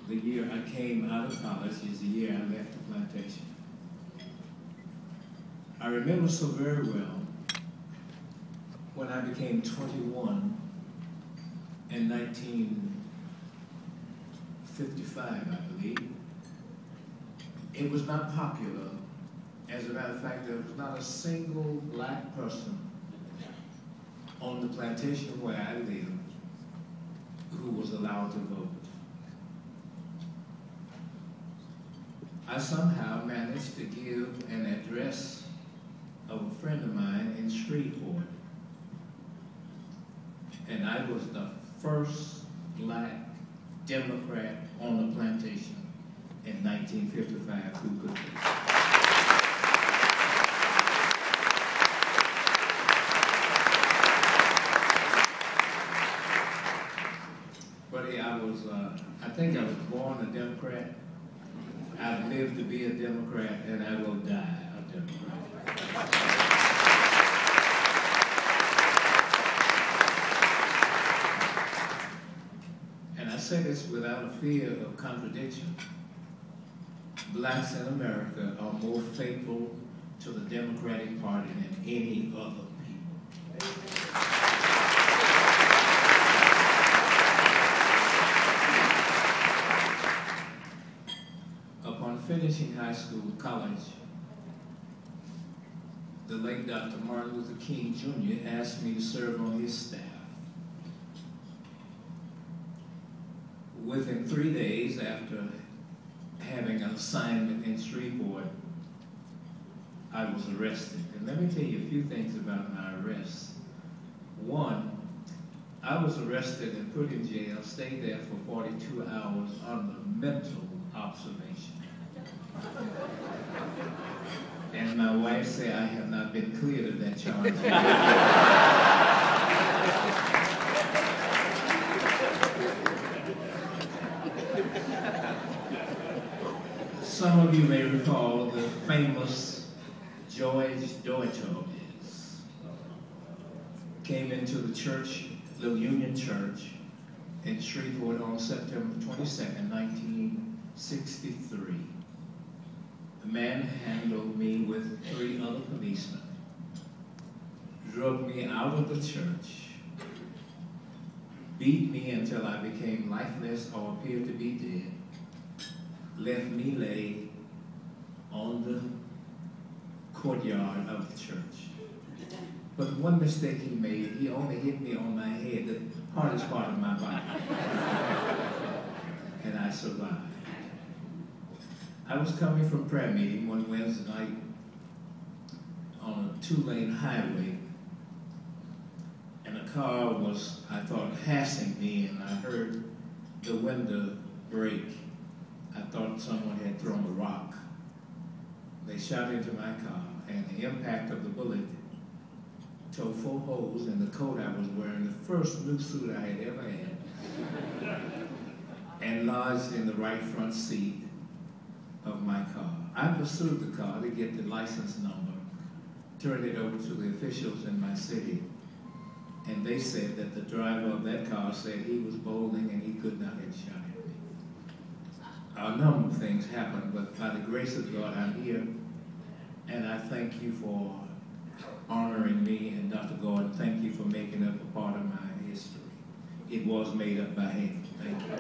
the year I came out of college is the year I left the plantation. I remember so very well when I became 21 in 1955, I believe. It was not popular. As a matter of fact, there was not a single black person on the plantation where I lived who was allowed to vote. I somehow managed to give an address of a friend of mine in Shreveport. And I was the first black Democrat on the plantation in 1955 who could vote. I think I was born a Democrat. I've lived to be a Democrat, and I will die a Democrat. And I say this without a fear of contradiction. Blacks in America are more faithful to the Democratic Party than any other people. Finishing high school, college, the late Dr. Martin Luther King Jr. asked me to serve on his staff. Within 3 days after having an assignment in Shreveport, I was arrested. And let me tell you a few things about my arrest. One, I was arrested and put in jail, stayed there for 42 hours under mental observation. And my wife said I have not been cleared of that charge. Some of you may recall the famous George Deuters came into the church, the Union Church, in Shreveport on September 22nd, 1963. The man handled me with 3 other policemen, drug me out of the church, beat me until I became lifeless or appeared to be dead, left me lay on the courtyard of the church. But one mistake he made, he only hit me on my head, the hardest part of my body, and I survived. I was coming from prayer meeting one Wednesday night on a 2-lane highway, and a car was, I thought, passing me, and I heard the window break. I thought someone had thrown a rock. They shot into my car, and the impact of the bullet tore 4 holes in the coat I was wearing, the first new suit I had ever had, and lodged in the right front seat of my car. I pursued the car to get the license number, turned it over to the officials in my city, and they said that the driver of that car said he was bowling and he could not have shot at me. A number of things happened, but by the grace of God, I'm here, and I thank you for honoring me, and Dr. Gordon, thank you for making up a part of my history. It was made up by him. Thank you.